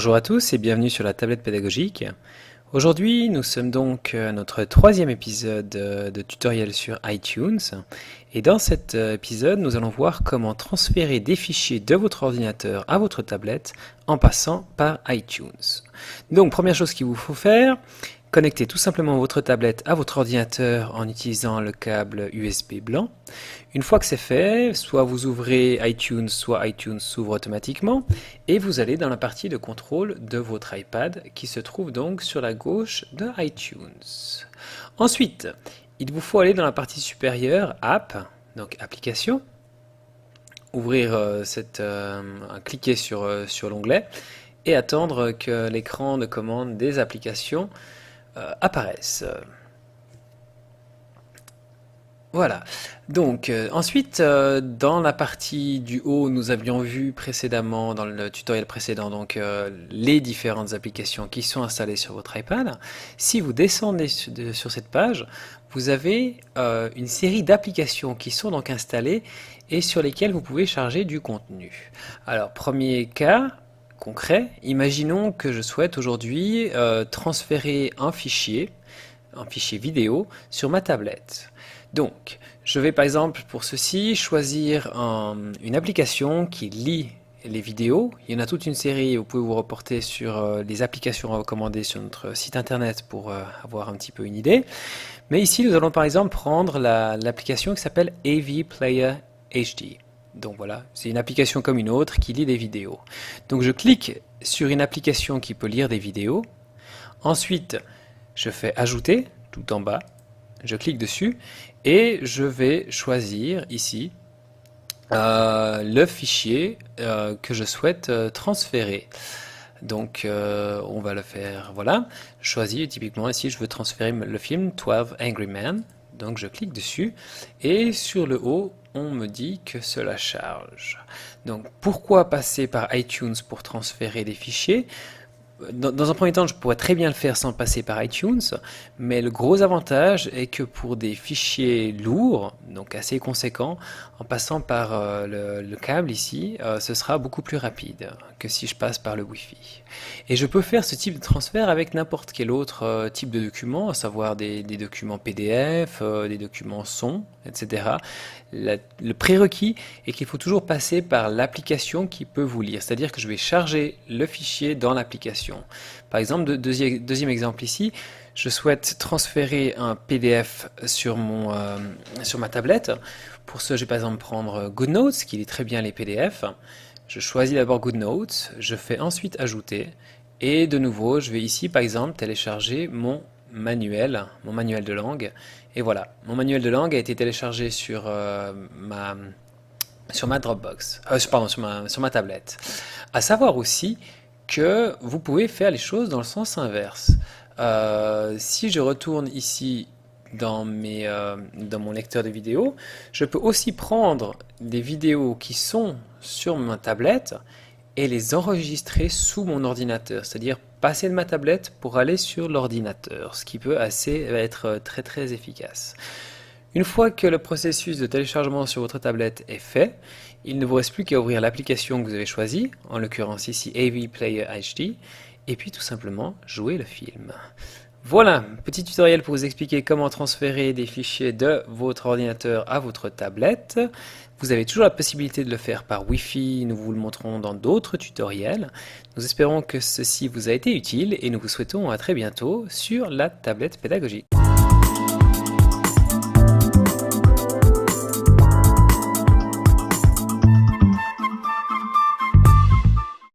Bonjour à tous et bienvenue sur la tablette pédagogique. Aujourd'hui, nous sommes donc à notre troisième épisode de tutoriel sur iTunes. Et dans cet épisode, nous allons voir comment transférer des fichiers de votre ordinateur à votre tablette en passant par iTunes. Donc, première chose qu'il vous faut faire, connectez tout simplement votre tablette à votre ordinateur en utilisant le câble USB blanc. Une fois que c'est fait, soit vous ouvrez iTunes, soit iTunes s'ouvre automatiquement et vous allez dans la partie de contrôle de votre iPad qui se trouve donc sur la gauche de iTunes. Ensuite, il vous faut aller dans la partie supérieure, App, donc Applications, ouvrir cliquer sur l'onglet et attendre que l'écran de commande des applications apparaissent. Voilà. Donc ensuite, dans la partie du haut, nous avions vu précédemment, dans le tutoriel précédent, donc les différentes applications qui sont installées sur votre iPad. Si vous descendez sur cette page, vous avez une série d'applications qui sont donc installées et sur lesquelles vous pouvez charger du contenu. Alors, premier cas concret, imaginons que je souhaite aujourd'hui transférer un fichier vidéo sur ma tablette. Donc, je vais par exemple pour ceci choisir une application qui lit les vidéos. Il y en a toute une série, vous pouvez vous reporter sur les applications recommandées sur notre site internet pour avoir un petit peu une idée. Mais ici, nous allons par exemple prendre l'application qui s'appelle AV Player HD. Donc voilà, c'est une application comme une autre qui lit des vidéos. Donc je clique sur une application qui peut lire des vidéos. Ensuite, je fais ajouter tout en bas. Je clique dessus et je vais choisir ici le fichier que je souhaite transférer. Donc on va le faire, voilà. Je choisis typiquement ici, je veux transférer le film 12 Angry Men. Donc je clique dessus et sur le haut, on me dit que cela charge. Donc pourquoi passer par iTunes pour transférer des fichiers ? Dans un premier temps, je pourrais très bien le faire sans passer par iTunes, mais le gros avantage est que pour des fichiers lourds, donc assez conséquents, en passant par le câble ici, ce sera beaucoup plus rapide que si je passe par le Wi-Fi. Et je peux faire ce type de transfert avec n'importe quel autre type de document, à savoir des documents PDF, des documents son, etc. Le prérequis est qu'il faut toujours passer par l'application qui peut vous lire, c'est-à-dire que je vais charger le fichier dans l'application. Par exemple, deuxième exemple ici, je souhaite transférer un PDF sur ma tablette. Pour ce, je vais par exemple prendre GoodNotes, qui lit très bien les PDF. Je choisis d'abord GoodNotes, je fais ensuite ajouter, et de nouveau, je vais ici par exemple télécharger mon manuel de langue. Et voilà, mon manuel de langue a été téléchargé sur ma Dropbox, pardon, sur ma tablette. À savoir aussi que vous pouvez faire les choses dans le sens inverse. Si je retourne ici dans mon lecteur de vidéos, je peux aussi prendre des vidéos qui sont sur ma tablette et les enregistrer sous mon ordinateur, c'est-à-dire passer de ma tablette pour aller sur l'ordinateur, ce qui peut être très très efficace. Une fois que le processus de téléchargement sur votre tablette est fait, il ne vous reste plus qu'à ouvrir l'application que vous avez choisie, en l'occurrence ici AV Player HD, et puis tout simplement jouer le film. Voilà, petit tutoriel pour vous expliquer comment transférer des fichiers de votre ordinateur à votre tablette. Vous avez toujours la possibilité de le faire par Wi-Fi, nous vous le montrons dans d'autres tutoriels. Nous espérons que ceci vous a été utile et nous vous souhaitons à très bientôt sur la tablette pédagogique.